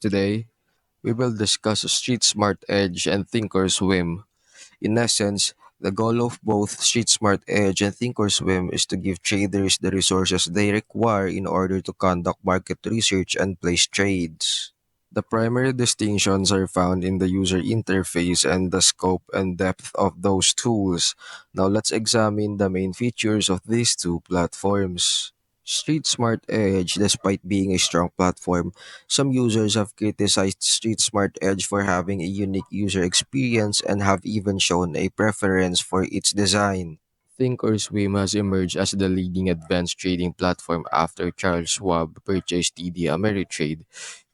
Today, we will discuss Street Smart Edge and Thinkorswim. In essence, the goal of both Street Smart Edge and Thinkorswim is to give traders the resources they require in order to conduct market research and place trades. The primary distinctions are found in the user interface and the scope and depth of those tools. Now let's examine the main features of these two platforms. Street Smart Edge, despite being a strong platform, some users have criticized Street Smart Edge for having a unique user experience and have even shown a preference for its design. Thinkorswim has emerged as the leading advanced trading platform after Charles Schwab purchased TD Ameritrade.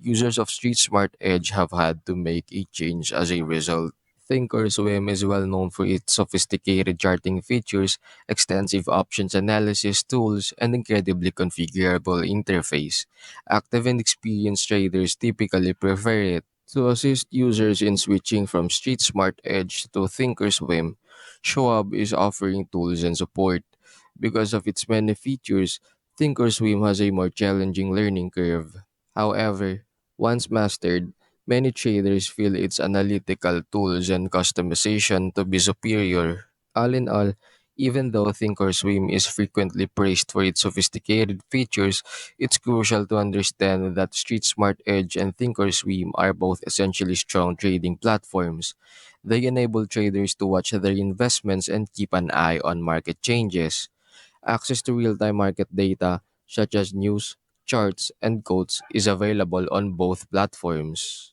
Users of Street Smart Edge have had to make a change as a result. Thinkorswim is well known for its sophisticated charting features, extensive options analysis tools, and incredibly configurable interface. Active and experienced traders typically prefer it. To assist users in switching from Street Smart Edge to Thinkorswim, Schwab is offering tools and support. Because of its many features, Thinkorswim has a more challenging learning curve. However, once mastered, many traders feel its analytical tools and customization to be superior. All in all, even though Thinkorswim is frequently praised for its sophisticated features, it's crucial to understand that Street Smart Edge and Thinkorswim are both essentially strong trading platforms. They enable traders to watch their investments and keep an eye on market changes. Access to real time market data, such as news, charts, and quotes, is available on both platforms.